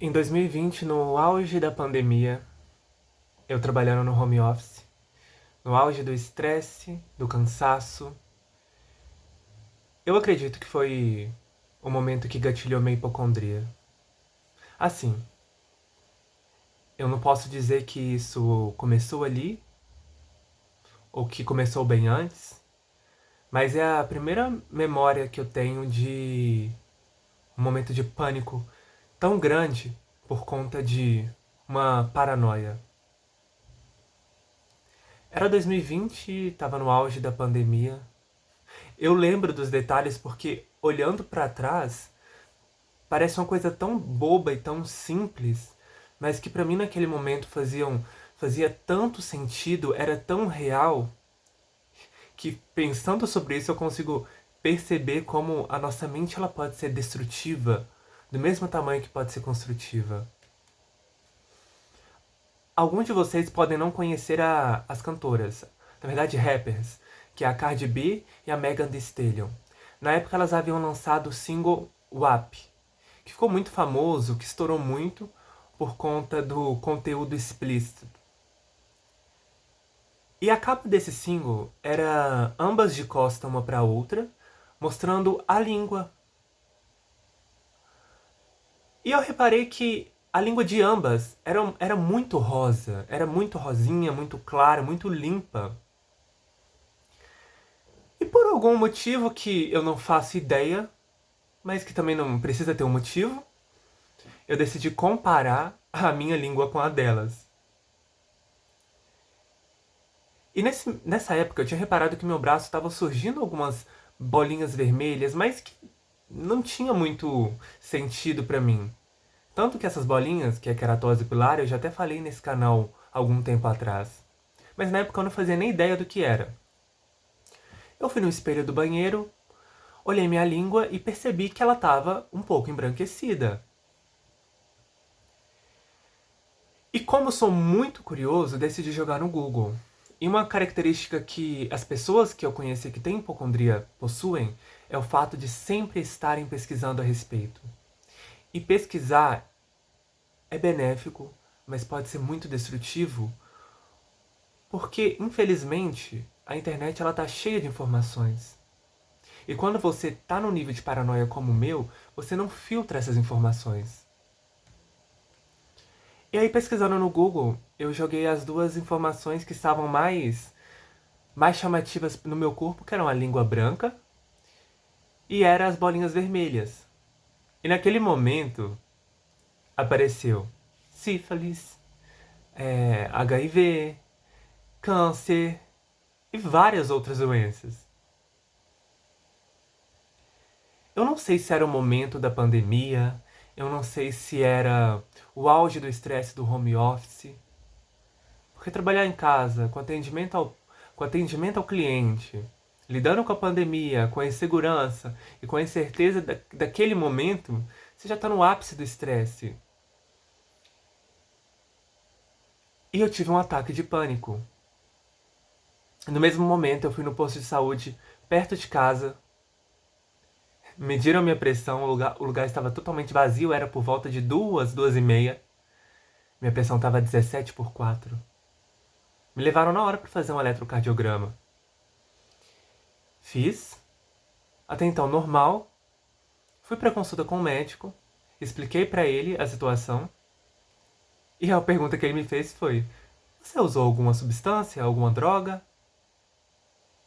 Em 2020, no auge da pandemia, eu trabalhando no home office, no auge do estresse, do cansaço, eu acredito que foi o momento que gatilhou minha hipocondria. Assim, eu não posso dizer que isso começou ali, ou que começou bem antes, mas é a primeira memória que eu tenho de um momento de pânico tão grande por conta de uma paranoia. Era 2020, tava no auge da pandemia. Eu lembro dos detalhes porque, olhando pra trás, parece uma coisa tão boba e tão simples, mas que pra mim naquele momento fazia tanto sentido, era tão real, que pensando sobre isso eu consigo perceber como a nossa mente ela pode ser destrutiva, do mesmo tamanho que pode ser construtiva. Alguns de vocês podem não conhecer as cantoras, na verdade rappers, que é a Cardi B e a Megan Thee Stallion. Na época elas haviam lançado o single WAP, que ficou muito famoso, que estourou muito por conta do conteúdo explícito. E a capa desse single era ambas de costa uma para outra, mostrando a língua. E eu reparei que a língua de ambas era muito rosa, era muito rosinha, muito clara, muito limpa. E por algum motivo que eu não faço ideia, mas que também não precisa ter um motivo, eu decidi comparar a minha língua com a delas. E nessa época eu tinha reparado que meu braço estava surgindo algumas bolinhas vermelhas, mas que não tinha muito sentido pra mim. Tanto que essas bolinhas, que é queratose pilar, eu já até falei nesse canal algum tempo atrás. Mas na época eu não fazia nem ideia do que era. Eu fui no espelho do banheiro, olhei minha língua e percebi que ela estava um pouco embranquecida. E como sou muito curioso, decidi jogar no Google. E uma característica que as pessoas que eu conheci que têm hipocondria possuem é o fato de sempre estarem pesquisando a respeito. E pesquisar é benéfico, mas pode ser muito destrutivo, porque infelizmente a internet ela tá cheia de informações. E quando você tá num nível de paranoia como o meu, você não filtra essas informações. E aí, pesquisando no Google, eu joguei as duas informações que estavam mais chamativas no meu corpo, que eram a língua branca e eram as bolinhas vermelhas. E naquele momento apareceu sífilis, HIV, câncer e várias outras doenças. Eu não sei se era o momento da pandemia, eu não sei se era o auge do estresse do home office, porque trabalhar em casa, com atendimento ao cliente, lidando com a pandemia, com a insegurança e com a incerteza daquele momento, você já está no ápice do estresse. E eu tive um ataque de pânico. No mesmo momento, eu fui no posto de saúde perto de casa, mediram minha pressão, o lugar estava totalmente vazio, era por volta de 2, 2h30. Minha pressão estava 17/4. Me levaram na hora para fazer um eletrocardiograma. Fiz, até então normal. Fui para consulta com o médico, expliquei para ele a situação. E a pergunta que ele me fez foi: você usou alguma substância, alguma droga?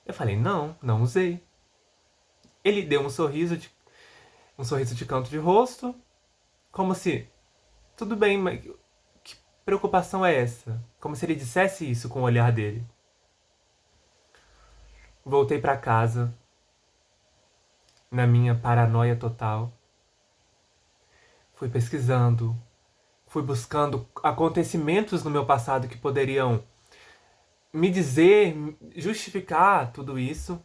Eu falei: não, não usei. Ele deu um sorriso de canto de rosto, como se tudo bem, mas que preocupação é essa? Como se ele dissesse isso com o olhar dele. Voltei para casa, na minha paranoia total. Fui pesquisando, fui buscando acontecimentos no meu passado que poderiam me dizer, justificar tudo isso.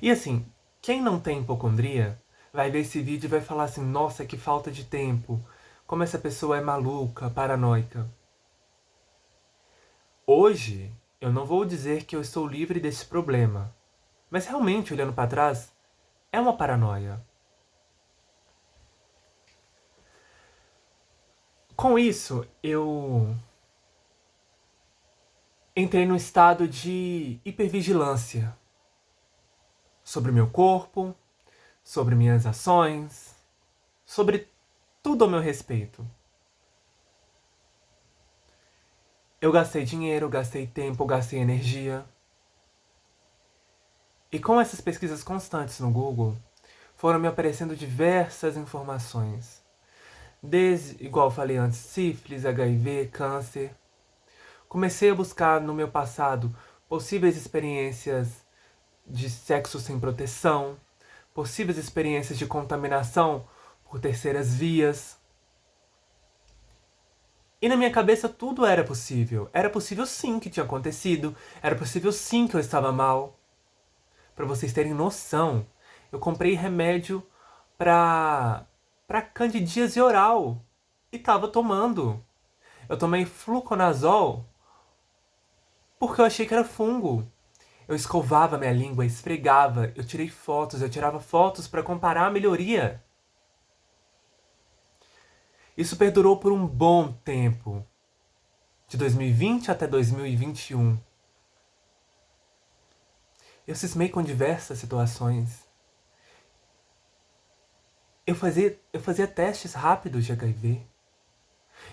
E assim, quem não tem hipocondria vai ver esse vídeo e vai falar assim: nossa, que falta de tempo, como essa pessoa é maluca, paranoica. Hoje, eu não vou dizer que eu estou livre desse problema, mas realmente, olhando para trás, é uma paranoia. Com isso, eu entrei num estado de hipervigilância sobre meu corpo, sobre minhas ações, sobre tudo ao meu respeito. Eu gastei dinheiro, gastei tempo, gastei energia. E com essas pesquisas constantes no Google, foram me aparecendo diversas informações. Desde, igual eu falei antes, sífilis, HIV, câncer. Comecei a buscar no meu passado possíveis experiências de sexo sem proteção, possíveis experiências de contaminação por terceiras vias. E na minha cabeça tudo era possível. Era possível sim que tinha acontecido. Era possível sim que eu estava mal. Para vocês terem noção, eu comprei remédio para candidíase oral e tava tomando. Eu tomei fluconazol porque eu achei que era fungo. Eu escovava minha língua, esfregava, eu tirei fotos, eu tirava fotos para comparar a melhoria. Isso perdurou por um bom tempo, de 2020 até 2021. Eu cismei com diversas situações. Eu fazia testes rápidos de HIV.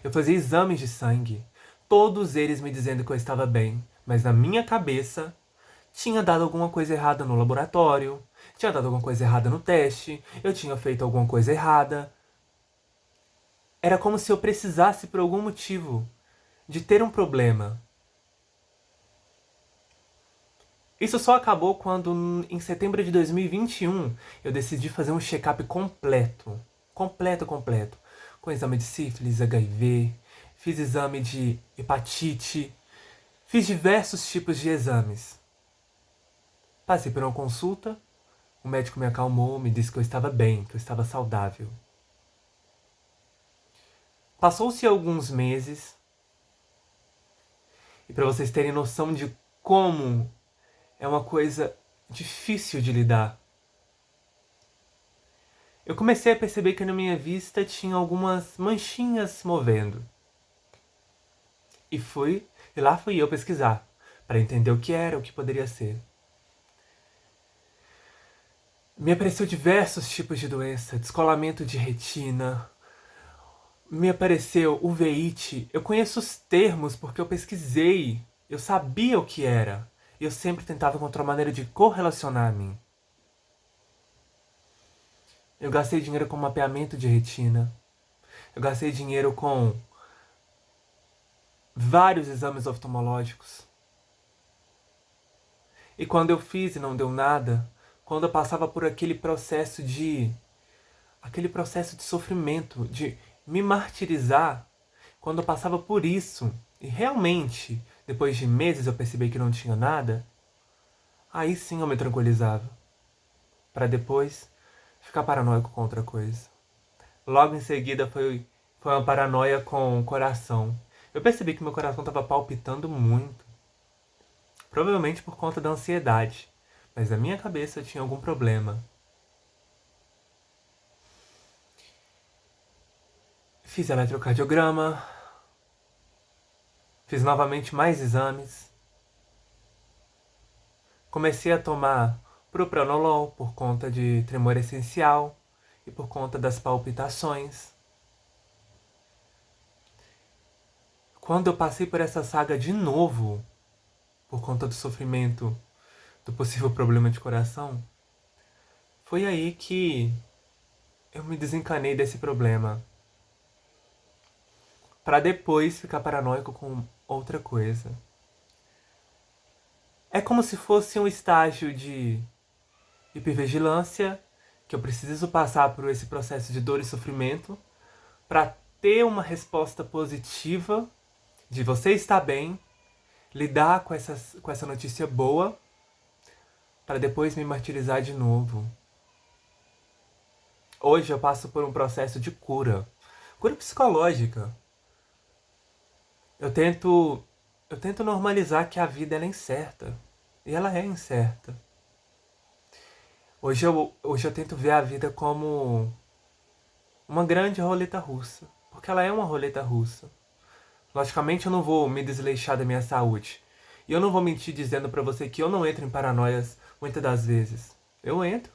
Eu fazia exames de sangue. Todos eles me dizendo que eu estava bem. Mas na minha cabeça, tinha dado alguma coisa errada no laboratório. Tinha dado alguma coisa errada no teste. Eu tinha feito alguma coisa errada. Era como se eu precisasse, por algum motivo, de ter um problema. Isso só acabou quando, em setembro de 2021, eu decidi fazer um check-up completo. Completo. Com exame de sífilis, HIV, fiz exame de hepatite, fiz diversos tipos de exames. Passei por uma consulta, o médico me acalmou, me disse que eu estava bem, que eu estava saudável. Passou-se alguns meses, e para vocês terem noção de como é uma coisa difícil de lidar, eu comecei a perceber que na minha vista tinha algumas manchinhas se movendo. E lá fui eu pesquisar, para entender o que era, o que poderia ser. Me apareceu diversos tipos de doença, descolamento de retina, me apareceu uveíte. Eu conheço os termos porque eu pesquisei, eu sabia o que era. E eu sempre tentava encontrar uma maneira de correlacionar a mim. Eu gastei dinheiro com mapeamento de retina. Eu gastei dinheiro com vários exames oftalmológicos. E quando eu fiz e não deu nada, quando eu passava por aquele processo de sofrimento, de me martirizar, quando eu passava por isso, e realmente, depois de meses eu percebi que não tinha nada, aí sim eu me tranquilizava. Para depois ficar paranoico com outra coisa. Logo em seguida foi uma paranoia com o coração. Eu percebi que meu coração estava palpitando muito. Provavelmente por conta da ansiedade. Mas na minha cabeça eu tinha algum problema. Fiz eletrocardiograma. Fiz novamente mais exames. Comecei a tomar propranolol por conta de tremor essencial e por conta das palpitações. Quando eu passei por essa saga de novo, por conta do sofrimento do possível problema de coração, foi aí que eu me desencanei desse problema. Para depois ficar paranoico com outra coisa. É como se fosse um estágio de hipervigilância, que eu preciso passar por esse processo de dor e sofrimento para ter uma resposta positiva de você estar bem, lidar com essa notícia boa, para depois me martirizar de novo. Hoje eu passo por um processo de cura psicológica. Eu tento normalizar que a vida ela é incerta. E ela é incerta. Hoje eu tento ver a vida como uma grande roleta russa. porque ela é uma roleta russa. Logicamente eu não vou me desleixar da minha saúde. E eu não vou mentir dizendo pra você que eu não entro em paranoias muitas das vezes. Eu entro.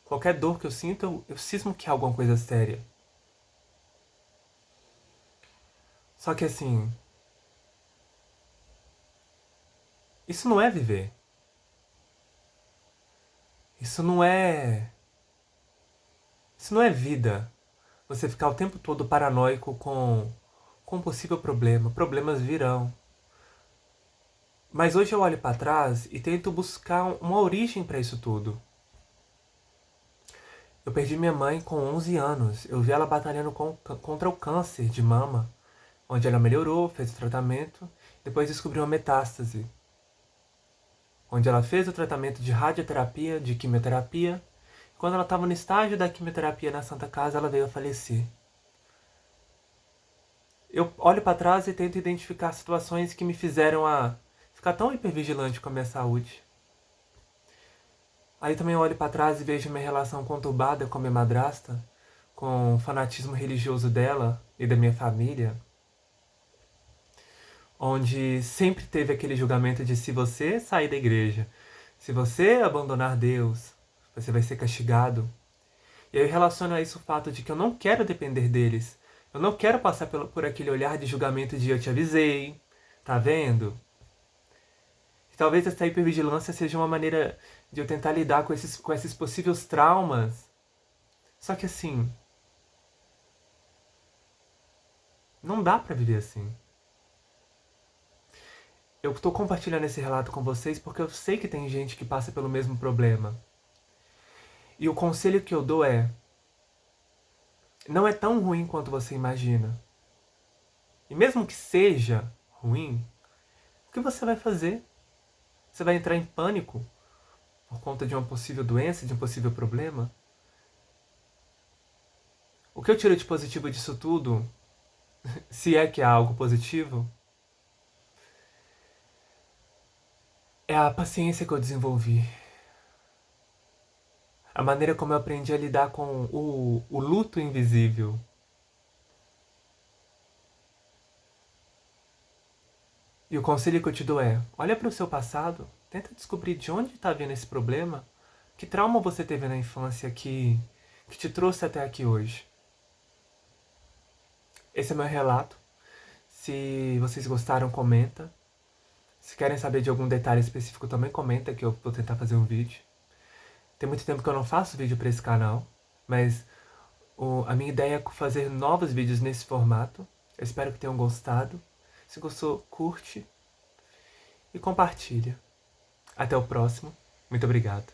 Qualquer dor que eu sinto, eu cismo que é alguma coisa séria. Só que assim, isso não é viver. Isso não é. Isso não é vida. Você ficar o tempo todo paranoico com um possível problema. Problemas virão. Mas hoje eu olho para trás e tento buscar uma origem para isso tudo. Eu perdi minha mãe com 11 anos. Eu vi ela batalhando contra o câncer de mama, onde ela melhorou, fez o tratamento, depois descobriu uma metástase, onde ela fez o tratamento de radioterapia, de quimioterapia. Quando ela estava no estágio da quimioterapia na Santa Casa, ela veio a falecer. Eu olho para trás e tento identificar situações que me fizeram a ficar tão hipervigilante com a minha saúde. Aí também olho para trás e vejo minha relação conturbada com a minha madrasta, com o fanatismo religioso dela e da minha família, onde sempre teve aquele julgamento de se você sair da igreja, se você abandonar Deus, você vai ser castigado. E aí eu relaciono a isso o fato de que eu não quero depender deles. Eu não quero passar por aquele olhar de julgamento de eu te avisei, tá vendo? E talvez essa hipervigilância seja uma maneira de eu tentar lidar com esses possíveis traumas. Só que assim, não dá pra viver assim. Eu tô compartilhando esse relato com vocês porque eu sei que tem gente que passa pelo mesmo problema. E o conselho que eu dou é: não é tão ruim quanto você imagina. E mesmo que seja ruim, o que você vai fazer? Você vai entrar em pânico por conta de uma possível doença, de um possível problema? O que eu tiro de positivo disso tudo, se é que há algo positivo, é a paciência que eu desenvolvi. A maneira como eu aprendi a lidar com o luto invisível. E o conselho que eu te dou é: olha para o seu passado, tenta descobrir de onde está vindo esse problema, que trauma você teve na infância que te trouxe até aqui hoje. Esse é meu relato. Se vocês gostaram, comenta. Se querem saber de algum detalhe específico, também comenta que eu vou tentar fazer um vídeo. Tem muito tempo que eu não faço vídeo para esse canal, mas a minha ideia é fazer novos vídeos nesse formato. Eu espero que tenham gostado. Se gostou, curte e compartilha. Até o próximo. Muito obrigado.